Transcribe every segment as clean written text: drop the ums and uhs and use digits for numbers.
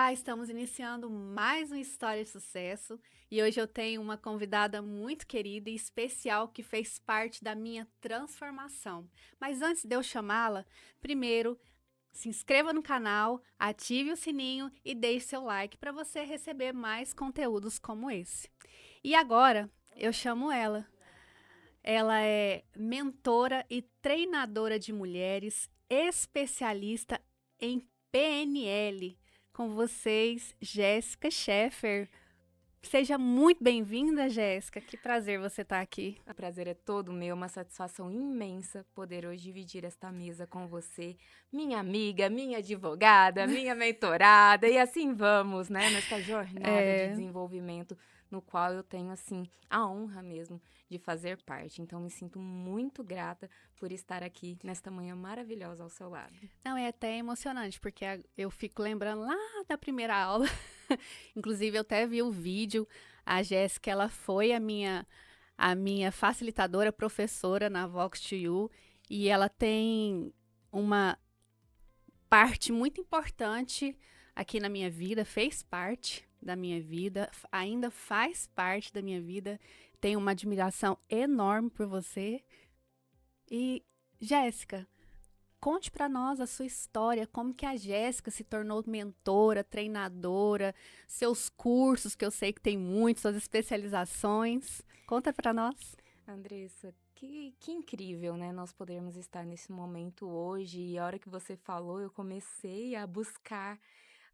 Olá, estamos iniciando mais uma história de sucesso e hoje eu tenho uma convidada muito querida e especial que fez parte da minha transformação. Mas antes de eu chamá-la, primeiro se inscreva no canal, ative o sininho e deixe seu like para você receber mais conteúdos como esse. E agora eu chamo ela. Ela é mentora e treinadora de mulheres, especialista em PNL. Com vocês, Jéssica Scheffer. Seja muito bem-vinda, Jéssica. Que prazer você estar aqui. O prazer é todo meu, uma satisfação imensa poder hoje dividir esta mesa com você, minha amiga, minha advogada, minha mentorada, e assim vamos, né, nessa jornada de É, desenvolvimento no qual eu tenho, assim, a honra mesmo de fazer parte. Então, me sinto muito grata por estar aqui nesta manhã maravilhosa ao seu lado. não, é até emocionante, porque eu fico lembrando lá da primeira aula. Inclusive, eu até vi o vídeo. A Jéssica, ela foi a minha facilitadora, professora na Vox2U, e ela tem uma parte muito importante aqui na minha vida, fez parte da minha vida, ainda faz parte da minha vida. Tenho uma admiração enorme por você. E, Jéssica, conte para nós a sua história, como que a Jéssica se tornou mentora, treinadora, seus cursos, que eu sei que tem muitos, suas especializações. Conta para nós. Andressa, que incrível, né? Nós podermos estar nesse momento hoje. E a hora que você falou, eu comecei a buscar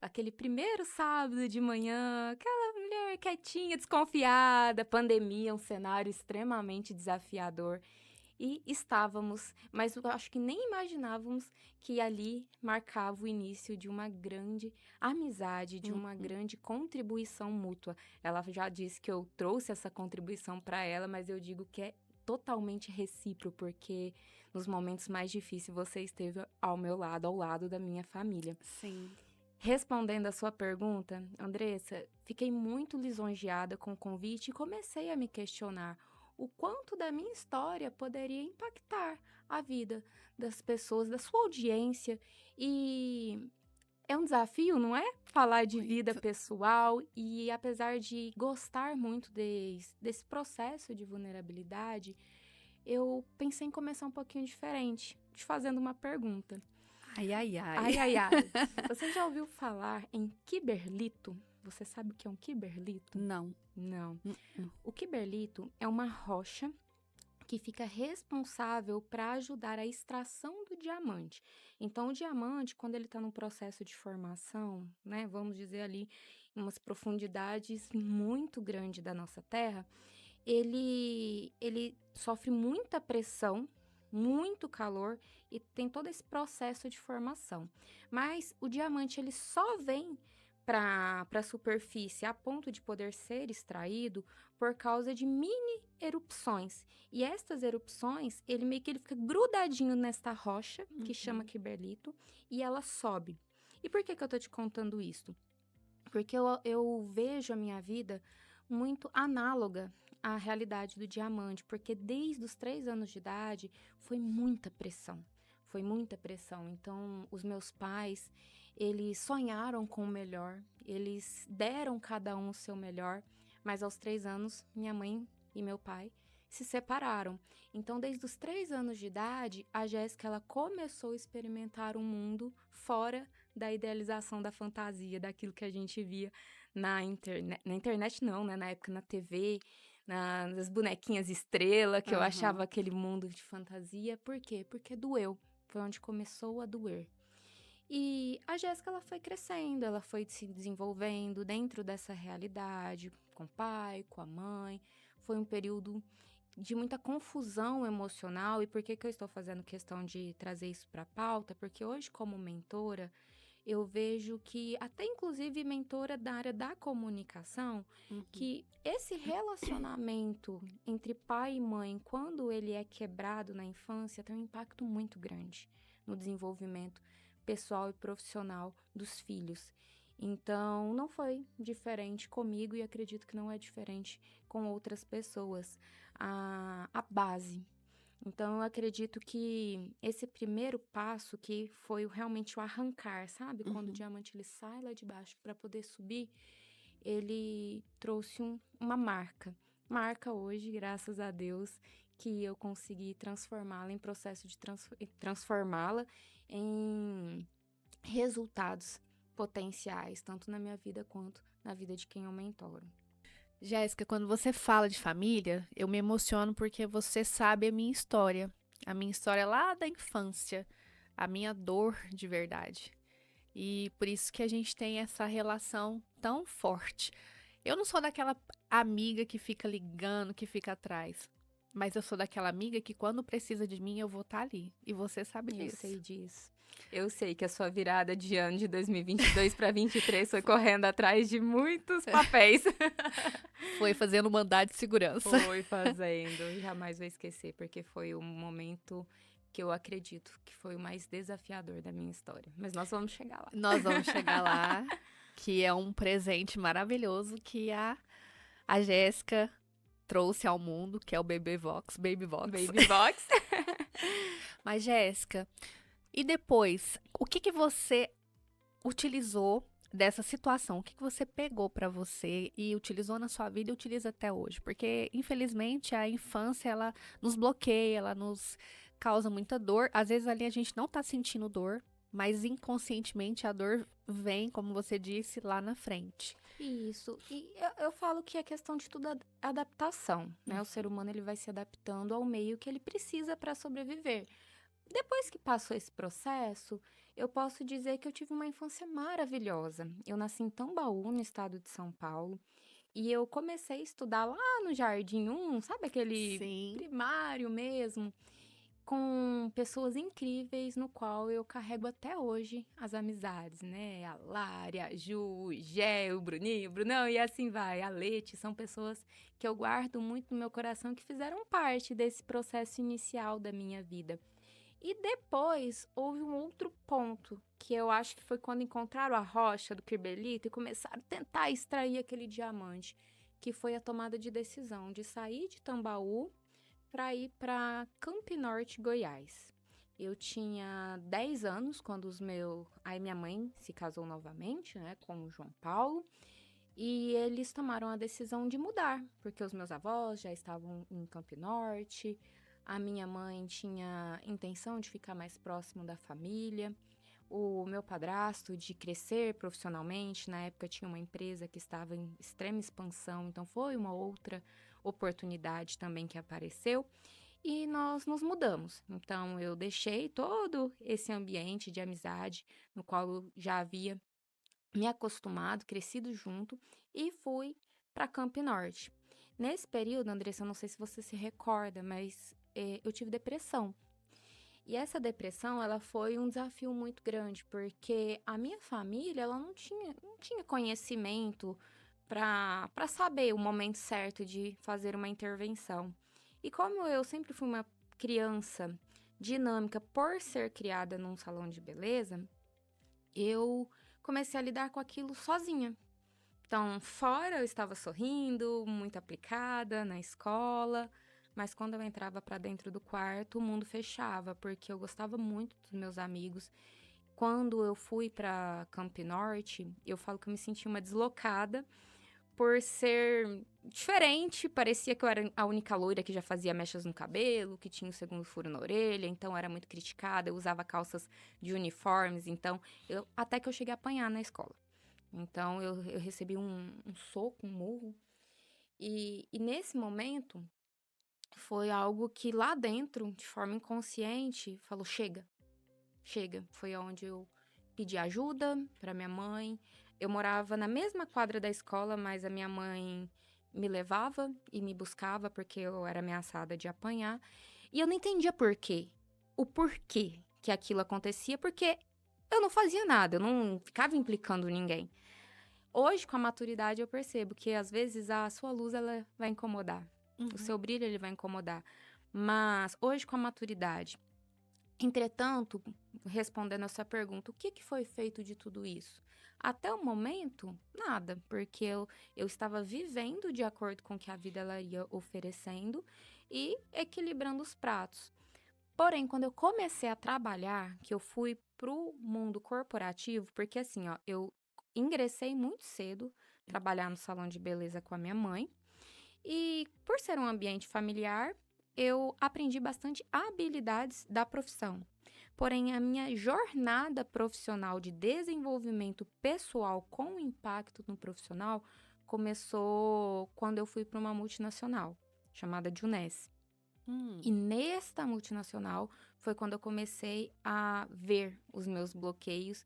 aquele primeiro sábado de manhã, aquela mulher quietinha, desconfiada, pandemia, um cenário extremamente desafiador. E estávamos, mas eu acho que nem imaginávamos que ali marcava o início de uma grande amizade, de uma grande contribuição mútua. Ela já disse que eu trouxe essa contribuição para ela, mas eu digo que é totalmente recíproco, porque nos momentos mais difíceis você esteve ao meu lado, ao lado da minha família. Sim. Respondendo a sua pergunta, Andressa, fiquei muito lisonjeada com o convite e comecei a me questionar o quanto da minha história poderia impactar a vida das pessoas, da sua audiência. E é um desafio, não é? Falar de vida Muito. pessoal e apesar de gostar muito desse processo de vulnerabilidade, eu pensei em começar um pouquinho diferente, te fazendo uma pergunta. Ai, ai, ai. Ai, ai, ai. Você já ouviu falar em quiberlito? Você sabe o que é um quiberlito? Não. Não. Uh-uh. O quiberlito é uma rocha que fica responsável para ajudar a extração do diamante. Então, o diamante, quando ele está num processo de formação, né, vamos dizer ali, em umas profundidades muito grandes da nossa Terra, ele sofre muita pressão, muito calor e tem todo esse processo de formação. Mas o diamante ele só vem para a superfície a ponto de poder ser extraído por causa de mini erupções. E estas erupções, ele meio que ele fica grudadinho nesta rocha, que chama Uhum. quiberlito, e ela sobe. E por que eu tô te contando isso? Porque eu vejo a minha vida muito análoga à realidade do diamante, porque desde os 3 anos de idade foi muita pressão. Foi muita pressão. Então, os meus pais, eles sonharam com o melhor, eles deram cada um o seu melhor, mas aos 3 anos, minha mãe e meu pai se separaram. Então, desde os 3 anos de idade, a Jéssica ela começou a experimentar um mundo fora da idealização da fantasia, daquilo que a gente via na internet não, né? Na época na TV, nas bonequinhas estrela, que eu achava Aham. aquele mundo de fantasia. Por quê? Porque doeu. Foi onde começou a doer. E a Jéssica, ela foi crescendo, ela foi se desenvolvendo dentro dessa realidade, com o pai, com a mãe. Foi um período de muita confusão emocional. E por que que eu estou fazendo questão de trazer isso para a pauta? Porque hoje, como mentora, eu vejo que, até inclusive mentora da área da comunicação, Uhum. que esse relacionamento entre pai e mãe, quando ele é quebrado na infância, tem um impacto muito grande no desenvolvimento pessoal e profissional dos filhos. Então, não foi diferente comigo e acredito que não é diferente com outras pessoas. A base Então, eu acredito que esse primeiro passo, que foi realmente o arrancar, sabe? Quando o Uhum. diamante ele sai lá de baixo para poder subir, ele trouxe uma marca. Marca hoje, graças a Deus, que eu consegui transformá-la em processo de transformá-la em resultados potenciais, tanto na minha vida quanto na vida de quem eu mentoro. Jéssica, quando você fala de família, eu me emociono porque você sabe a minha história lá da infância, a minha dor de verdade. E por isso que a gente tem essa relação tão forte. Eu não sou daquela amiga que fica ligando, que fica atrás. Mas eu sou daquela amiga que quando precisa de mim, eu vou estar ali. E você sabe Eu disso. sei disso. Eu sei que a sua virada de ano de 2022 para 23 foi correndo atrás de muitos papéis. Foi fazendo mandado de segurança. Foi fazendo, jamais vou esquecer, porque foi o momento que eu acredito que foi o mais desafiador da minha história. Mas nós vamos chegar lá. Nós vamos chegar lá, que é um presente maravilhoso que a Jéssica trouxe ao mundo, que é o Baby Vox. Baby Vox. Baby Box. Mas, Jéssica, e depois, o que que você utilizou dessa situação? O que que você pegou pra você e utilizou na sua vida e utiliza até hoje? Porque, infelizmente, a infância, ela nos bloqueia, ela nos causa muita dor. Às vezes ali a gente não tá sentindo dor, mas inconscientemente a dor vem, como você disse, lá na frente. Isso. E eu falo que é questão de tudo adaptação, né? O ser humano ele vai se adaptando ao meio que ele precisa para sobreviver. Depois que passou esse processo, eu posso dizer que eu tive uma infância maravilhosa. Eu nasci em Tambaú, no estado de São Paulo, e eu comecei a estudar lá no Jardim 1, sabe aquele Sim. primário mesmo, com pessoas incríveis, no qual eu carrego até hoje as amizades, né? A Lari, a Ju, o Gé, o Bruninho, o Brunão, e assim vai. A Leti, são pessoas que eu guardo muito no meu coração, que fizeram parte desse processo inicial da minha vida. E depois houve um outro ponto, que eu acho que foi quando encontraram a rocha do Kirbelito e começaram a tentar extrair aquele diamante, que foi a tomada de decisão de sair de Tambaú para ir para Campo Norte, Goiás. Eu tinha 10 anos quando aí minha mãe se casou novamente, né, com o João Paulo, e eles tomaram a decisão de mudar, porque os meus avós já estavam em Campo Norte. A minha mãe tinha intenção de ficar mais próximo da família. O meu padrasto de crescer profissionalmente, na época tinha uma empresa que estava em extrema expansão, então foi uma outra oportunidade também que apareceu. E nós nos mudamos. Então eu deixei todo esse ambiente de amizade no qual eu já havia me acostumado, crescido junto e fui para Campo Norte. Nesse período, Andressa, eu não sei se você se recorda, mas eu tive depressão. E essa depressão, ela foi um desafio muito grande, porque a minha família, ela não tinha conhecimento para saber o momento certo de fazer uma intervenção. E como eu sempre fui uma criança dinâmica por ser criada num salão de beleza, eu comecei a lidar com aquilo sozinha. Então, fora eu estava sorrindo, muito aplicada na escola, mas quando eu entrava para dentro do quarto, o mundo fechava, porque eu gostava muito dos meus amigos. Quando eu fui para Campo Norte, eu falo que eu me senti uma deslocada por ser diferente. Parecia que eu era a única loira que já fazia mechas no cabelo, que tinha o segundo furo na orelha, então era muito criticada. Eu usava calças de uniformes, então até que eu cheguei a apanhar na escola. Então eu recebi um soco, um murro. E nesse momento foi algo que lá dentro, de forma inconsciente, falou: chega, chega. Foi onde eu pedi ajuda para minha mãe. Eu morava na mesma quadra da escola, mas a minha mãe me levava e me buscava porque eu era ameaçada de apanhar. E eu não entendia por quê. O porquê que aquilo acontecia, porque eu não fazia nada, eu não ficava implicando ninguém. Hoje, com a maturidade, eu percebo que às vezes a sua luz ela vai incomodar. O Uhum. seu brilho ele vai incomodar. Mas hoje, com a maturidade, entretanto, respondendo essa pergunta, o que foi feito de tudo isso? Até o momento, nada, porque eu estava vivendo de acordo com o que a vida ela ia oferecendo e equilibrando os pratos. Porém, quando eu comecei a trabalhar, que eu fui pro mundo corporativo, porque assim, ó, eu ingressei muito cedo trabalhar no salão de beleza com a minha mãe, e por ser um ambiente familiar, eu aprendi bastante habilidades da profissão. Porém, a minha jornada profissional de desenvolvimento pessoal com impacto no profissional começou quando eu fui para uma multinacional chamada Juness. Hum, E nesta multinacional foi quando eu comecei a ver os meus bloqueios,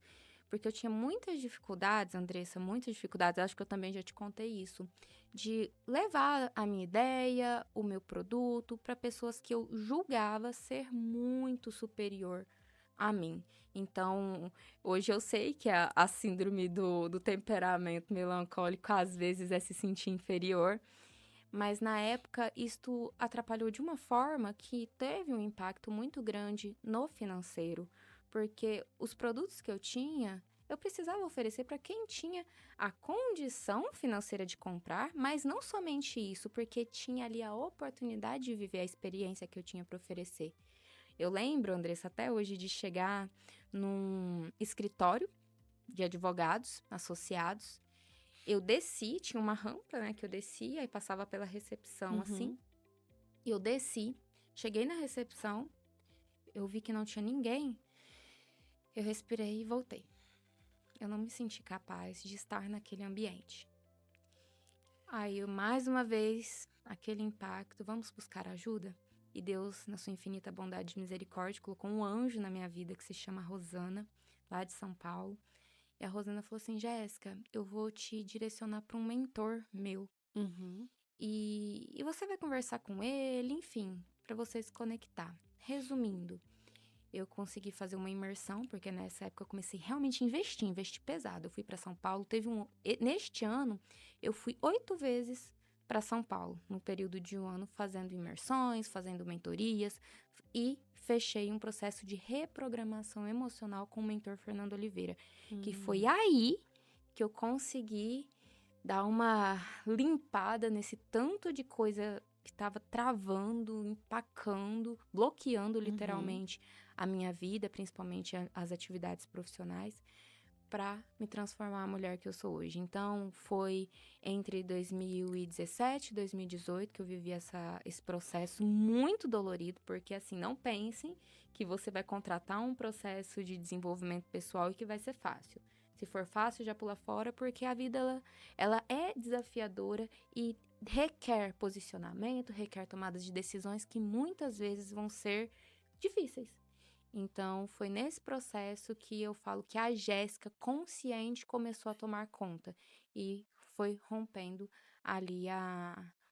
porque eu tinha muitas dificuldades, Andressa, muitas dificuldades, acho que eu também já te contei isso, de levar a minha ideia, o meu produto, para pessoas que eu julgava ser muito superior a mim. Então, hoje eu sei que a síndrome do temperamento melancólico às vezes é se sentir inferior, mas na época isto atrapalhou de uma forma que teve um impacto muito grande no financeiro, porque os produtos que eu tinha, eu precisava oferecer para quem tinha a condição financeira de comprar, mas não somente isso, porque tinha ali a oportunidade de viver a experiência que eu tinha para oferecer. Eu lembro, Andressa, até hoje de chegar num escritório de advogados associados. Eu desci, tinha uma rampa, né, que eu descia e passava pela recepção, assim. uhum, E eu desci, cheguei na recepção, eu vi que não tinha ninguém, eu respirei e voltei. Eu não me senti capaz de estar naquele ambiente. Aí, mais uma vez, aquele impacto, vamos buscar ajuda? E Deus, na sua infinita bondade e misericórdia, colocou um anjo na minha vida que se chama Rosana, lá de São Paulo. E a Rosana falou assim: Jéssica, eu vou te direcionar para um mentor meu. uhum, E você vai conversar com ele, enfim, para você se conectar. Resumindo, eu consegui fazer uma imersão, porque nessa época eu comecei realmente a investir pesado. Eu fui para São Paulo, neste ano, eu fui 8 vezes para São Paulo, no período de um ano, fazendo imersões, fazendo mentorias, e fechei um processo de reprogramação emocional com o mentor Fernando Oliveira, que foi hum, aí que eu consegui dar uma limpada nesse tanto de coisa que estava travando, empacando, bloqueando uhum. literalmente a minha vida, principalmente as atividades profissionais, para me transformar a mulher que eu sou hoje. Então, foi entre 2017 e 2018 que eu vivi esse processo muito dolorido, porque assim, não pensem que você vai contratar um processo de desenvolvimento pessoal e que vai ser fácil. Se for fácil, já pula fora, porque a vida ela é desafiadora e requer posicionamento, requer tomadas de decisões que muitas vezes vão ser difíceis. Então, foi nesse processo que eu falo que a Jéssica consciente começou a tomar conta e foi rompendo ali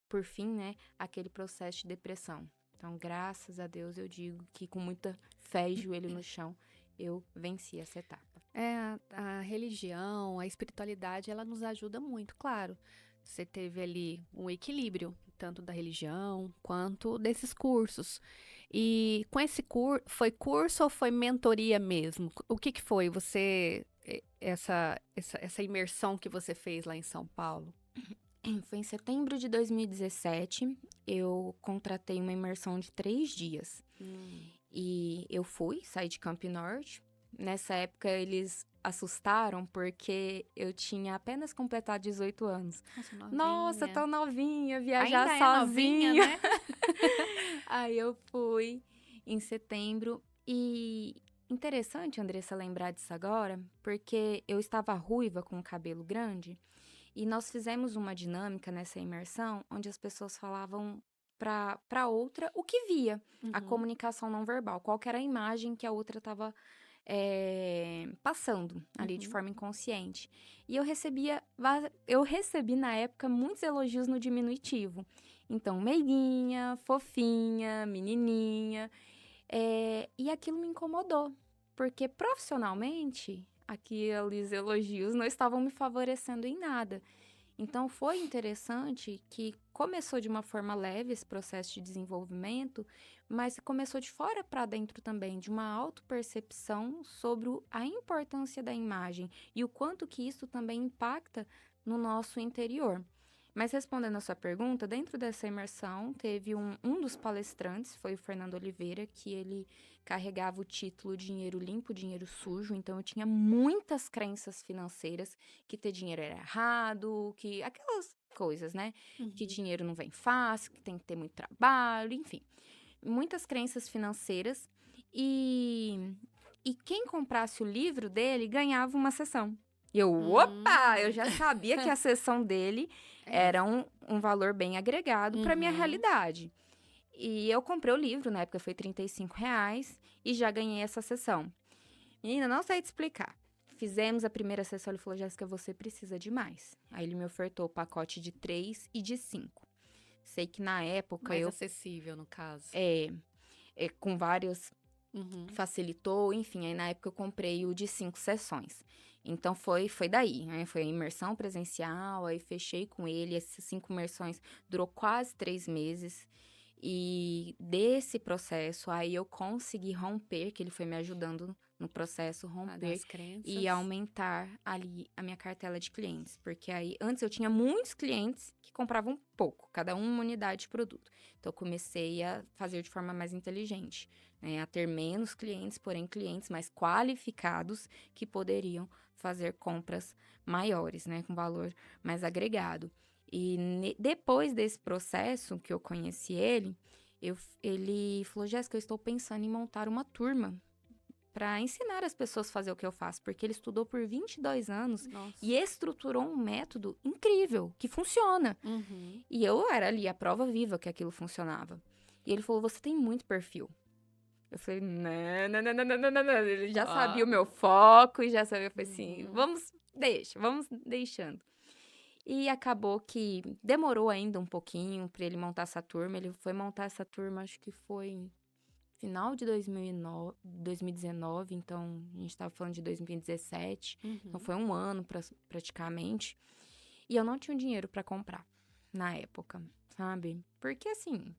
por fim, né, aquele processo de depressão. Então, graças a Deus, eu digo que com muita fé e joelho no chão, eu venci essa etapa. É, a religião, a espiritualidade, ela nos ajuda muito, claro. Você teve ali um equilíbrio, tanto da religião quanto desses cursos. E com esse curso, foi curso ou foi mentoria mesmo? O que que foi? Essa imersão que você fez lá em São Paulo? Foi em setembro de 2017, eu contratei uma imersão de 3 dias. Hum, E eu fui, saí de Camp Norte. Nessa época, eles assustaram porque eu tinha apenas completado 18 anos. nossa, Nossa, novinha. tão novinha, viajar Ainda é novinha, sozinha. né? Aí eu fui em setembro e interessante, Andressa, lembrar disso agora, porque eu estava ruiva com o cabelo grande e nós fizemos uma dinâmica nessa imersão onde as pessoas falavam para outra o que via, a Uhum, comunicação não verbal, qual que era a imagem que a outra estava passando ali de uhum. forma inconsciente. E eu recebi na época muitos elogios no diminutivo. Então, meiguinha, fofinha, menininha. E aquilo me incomodou, porque profissionalmente, aqueles elogios não estavam me favorecendo em nada. Então, foi interessante que começou de uma forma leve esse processo de desenvolvimento, mas começou de fora para dentro também, de uma autopercepção sobre a importância da imagem e o quanto que isso também impacta no nosso interior. Mas respondendo a sua pergunta, dentro dessa imersão, teve um dos palestrantes, foi o Fernando Oliveira, que ele carregava o título Dinheiro Limpo, Dinheiro Sujo. Então, eu tinha muitas crenças financeiras, que ter dinheiro era errado, que aquelas coisas, né? Que Uhum. dinheiro não vem fácil, que tem que ter muito trabalho, enfim. Muitas crenças financeiras. E quem comprasse o livro dele ganhava uma sessão. E eu já sabia que a sessão dele É. era um valor bem agregado para minha Uhum. realidade. E eu comprei o livro, na época foi R$ 35, e já ganhei essa sessão. Menina, não sei te explicar. Fizemos a primeira sessão, ele falou, Jéssica, você precisa de mais. Aí ele me ofertou o pacote de 3 e de 5. Sei que na época Mais acessível, no caso. com vários Uhum. facilitou, enfim, aí na época eu comprei o de 5 sessões. Então foi daí, né? Foi a imersão presencial, aí fechei com ele. Essas 5 imersões durou quase 3 meses. E desse processo, aí eu consegui romper, que ele foi me ajudando no processo, romper Das crenças. e aumentar ali a minha cartela de clientes. Porque aí, antes eu tinha muitos clientes que compravam pouco, cada um uma unidade de produto. Então, eu comecei a fazer de forma mais inteligente, né? A ter menos clientes, porém clientes mais qualificados que poderiam fazer compras maiores, né? Com valor mais agregado. E depois desse processo que eu conheci ele, ele falou, Jéssica, eu estou pensando em montar uma turma para ensinar as pessoas a fazer o que eu faço, porque ele estudou por 22 anos Nossa. e estruturou um método incrível, que funciona. Uhum. E eu era ali a prova viva que aquilo funcionava. E ele falou, você tem muito perfil. Eu falei, não, não, não, não, não, não, não. Ele já sabia Ó. o meu foco e já sabia, eu falei assim, Uhum. vamos deixando. E acabou que demorou ainda um pouquinho para ele montar essa turma. Ele foi montar essa turma, acho que foi em final de 2019, então a gente estava falando de 2017. Então Uhum. foi um ano praticamente. E eu não tinha dinheiro para comprar na época, sabe? Porque assim,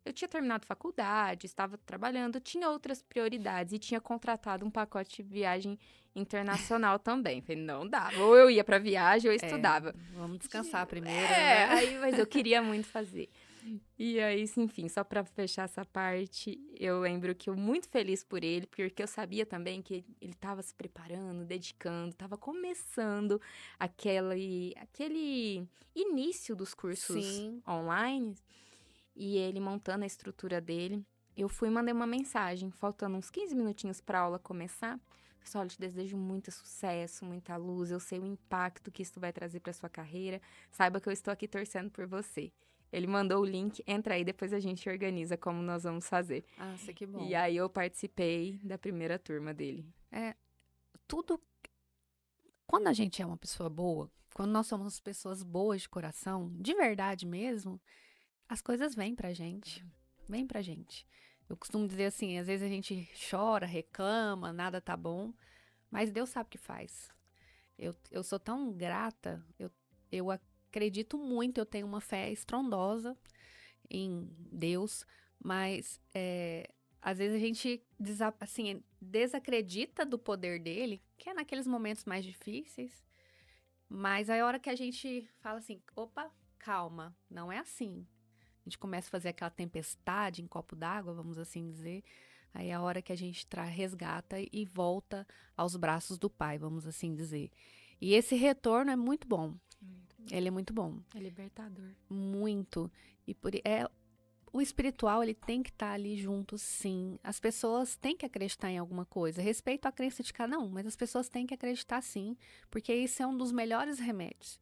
eu tinha terminado faculdade, estava trabalhando, tinha outras prioridades e tinha contratado um pacote de viagem internacional também. Falei, não dava. Ou eu ia para viagem ou eu É, estudava. vamos descansar primeiro, né? Mas eu queria muito fazer. E aí, enfim, só para fechar essa parte, eu lembro que eu muito feliz por ele, porque eu sabia também que ele estava se preparando, dedicando, estava começando aquele início dos cursos Sim. online, e ele montando a estrutura dele. Eu fui e mandei uma mensagem, faltando uns 15 minutinhos para a aula começar. Pessoal, eu te desejo muito sucesso, muita luz. Eu sei o impacto que isso vai trazer para sua carreira. Saiba que eu estou aqui torcendo por você. Ele mandou o link, entra aí, depois a gente organiza como nós vamos fazer. Nossa, que E bom. aí eu participei da primeira turma dele. É, tudo. Quando a gente é uma pessoa boa, quando nós somos pessoas boas de coração, de verdade mesmo, as coisas vêm pra gente. Vêm pra gente. Eu costumo dizer assim, às vezes a gente chora, reclama, nada tá bom, mas Deus sabe o que faz. Eu sou tão grata, eu acredito muito, eu tenho uma fé estrondosa em Deus, mas às vezes a gente assim, desacredita do poder dele, que é naqueles momentos mais difíceis, mas aí a hora que a gente fala assim, opa, calma, não é assim. A gente começa a fazer aquela tempestade em copo d'água, vamos assim dizer. Aí é a hora que a gente resgata e volta aos braços do Pai, vamos assim dizer. E esse retorno é muito bom. Ele é muito bom. É libertador. Muito. E o espiritual, ele tem que estar ali junto, sim. As pessoas têm que acreditar em alguma coisa. Respeito a crença de cada um, mas as pessoas têm que acreditar sim, porque isso é um dos melhores remédios.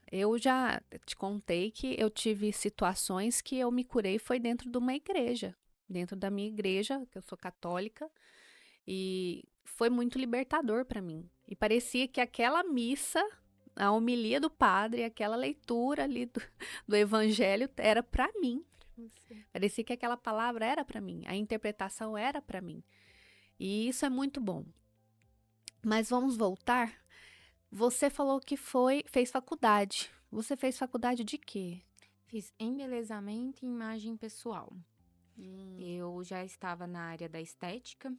Eu já te contei que eu tive situações que eu me curei foi dentro de uma igreja, dentro da minha igreja, que eu sou católica, e foi muito libertador para mim. E parecia que aquela missa, a homilia do padre, aquela leitura ali do evangelho era para mim. Parecia que aquela palavra era para mim, a interpretação era para mim. E isso é muito bom. Mas vamos voltar. Você falou que fez faculdade. Você fez faculdade de quê? Fiz embelezamento e imagem pessoal. Hum. Eu já estava na área da estética.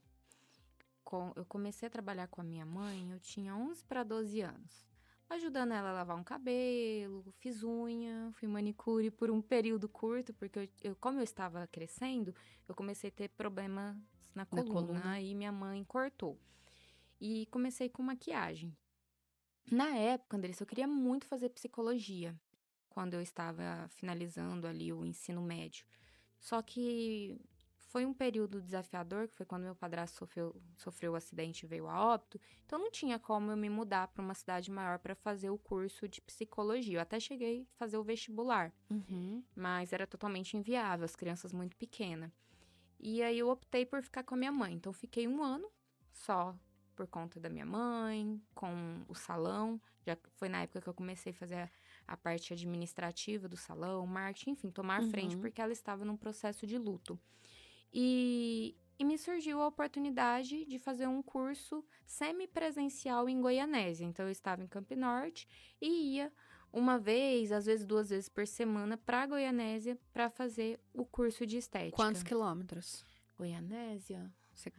Eu comecei a trabalhar com a minha mãe, eu tinha 11 para 12 anos. ajudando ela a lavar um cabelo, fiz unha, fui manicure por um período curto, porque como eu estava crescendo, eu comecei a ter problemas na Na coluna, coluna. aí minha mãe cortou. E comecei com maquiagem. Na época, Andressa, eu queria muito fazer psicologia, quando eu estava finalizando ali o ensino médio. Só que foi um período desafiador, que foi quando meu padrasto sofreu o acidente e veio a óbito. Então não tinha como eu me mudar para uma cidade maior para fazer o curso de psicologia. Eu até cheguei a fazer o vestibular, Uhum. mas era totalmente inviável, as crianças muito pequenas. E aí eu optei por ficar com a minha mãe. Então fiquei um ano só por conta da minha mãe, com o salão. Já foi na época que eu comecei a fazer a parte administrativa do salão, marketing, enfim, tomar frente, Uhum. porque ela estava num processo de luto. E me surgiu a oportunidade de fazer um curso semipresencial em Goianésia. Então, eu estava em Campo Norte e ia uma vez, às vezes 2 vezes por semana, para Goianésia para fazer o curso de Quantos estética. quilômetros? Goianésia? Você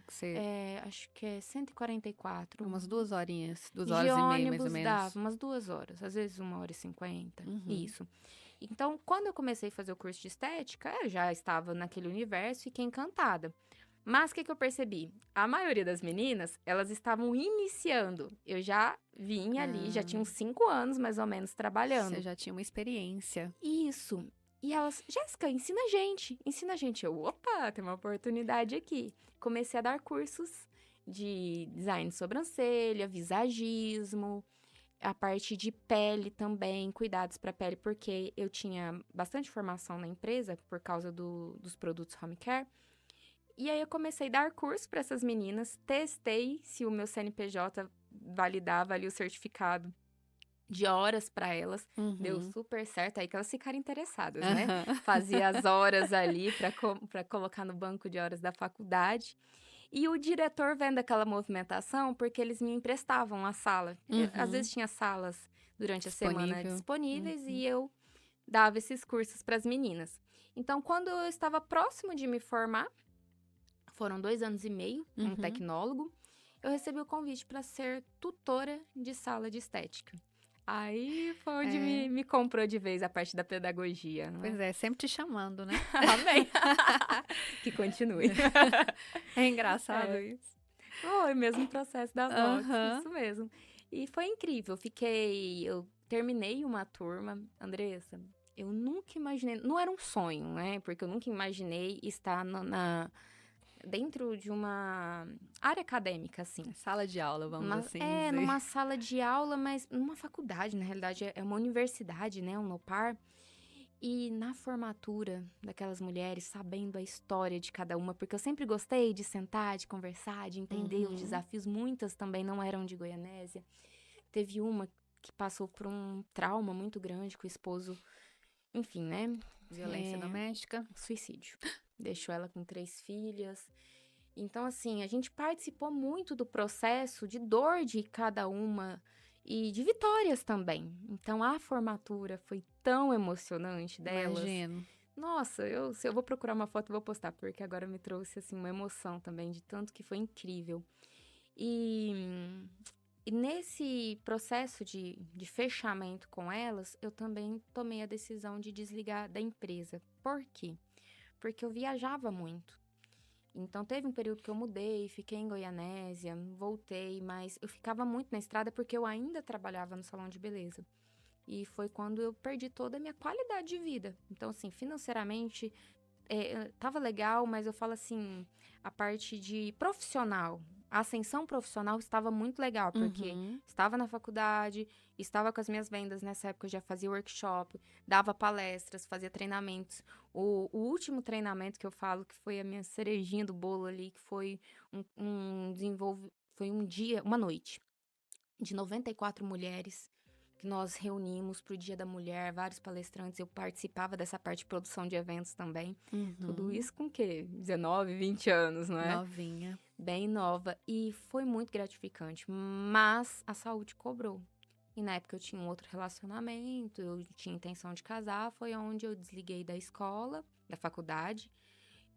Acho que é 144. umas 2 horinhas, duas De horas e meia, mais ou ônibus menos. dava umas 2 horas, às vezes 1h50. Uhum. Isso. Então, quando eu comecei a fazer o curso de estética, eu já estava naquele universo e fiquei encantada. Mas o que eu percebi? A maioria das meninas, elas estavam iniciando. Eu já vinha ali, já tinha uns 5 anos mais ou menos Você trabalhando. já tinha uma experiência. Isso. E elas, Jéssica, ensina a gente, ensina a gente. Eu, opa, tem uma oportunidade aqui. Comecei a dar cursos de design de sobrancelha, visagismo, a parte de pele também, cuidados para pele, porque eu tinha bastante formação na empresa por causa dos produtos home care. E aí eu comecei a dar curso para essas meninas, testei se o meu CNPJ validava ali o certificado de horas para elas, deu Uhum. super certo, aí que elas ficaram interessadas, né? Aham. Fazia as horas ali para colocar no banco de horas da faculdade. E o diretor vendo aquela movimentação, porque eles me emprestavam a sala. Às Uhum. vezes tinha salas durante a semana Disponível. disponíveis Uhum. e eu dava esses cursos para as meninas. Então, quando eu estava próximo de me formar, foram 2 anos e meio, um Uhum. tecnólogo, eu recebi o convite para ser tutora de sala de estética. Aí foi onde É, me comprou de vez a parte da pedagogia, não pois é? é, sempre te chamando, né? Amém! Que continue. É engraçado É, isso. foi o mesmo processo da Vox, Aham. isso mesmo. E foi incrível, eu terminei uma turma, Andressa, eu nunca imaginei, não era um sonho, né? Porque eu nunca imaginei estar dentro de uma área acadêmica, assim. Sala de aula, vamos assim dizer. Numa sala de aula, mas numa faculdade, na realidade, é uma universidade, né? Um Nopar. E na formatura daquelas mulheres, sabendo a história de cada uma, porque eu sempre gostei de sentar, de conversar, de entender os Uhum. desafios. Muitas também não eram de Goianésia. Teve uma que passou por um trauma muito grande com o esposo, enfim, né? Violência doméstica. Suicídio. Deixou ela com 3 filhas. Então, assim, a gente participou muito do processo de dor de cada uma e de vitórias também. Então, a formatura foi tão emocionante delas. Imagino. Nossa, se eu vou procurar uma foto, eu vou postar, porque agora me trouxe, assim, uma emoção também, de tanto que foi incrível. E, e nesse processo de fechamento com elas, eu também tomei a decisão de desligar da empresa. Por quê? Porque eu viajava muito. Então, teve um período que eu mudei, fiquei em Goianésia, voltei, mas eu ficava muito na estrada porque eu ainda trabalhava no salão de beleza. E foi quando eu perdi toda a minha qualidade de vida. Então, assim, financeiramente, tava legal, mas eu falo assim, a parte de profissional, a ascensão profissional estava muito legal, porque Uhum. estava na faculdade, estava com as minhas vendas, nessa época eu já fazia workshop, dava palestras, fazia treinamentos. O último treinamento que eu falo, que foi a minha cerejinha do bolo ali, que foi foi um dia, uma noite, de 94 mulheres, que nós reunimos para o Dia da Mulher, vários palestrantes, eu participava dessa parte de produção de eventos também. Tudo Uhum. isso com o quê? 19, 20 anos, não é? Novinha. Bem nova. E foi muito gratificante, mas a saúde cobrou. E na época eu tinha um outro relacionamento, eu tinha intenção de casar, foi onde eu desliguei da escola, da faculdade,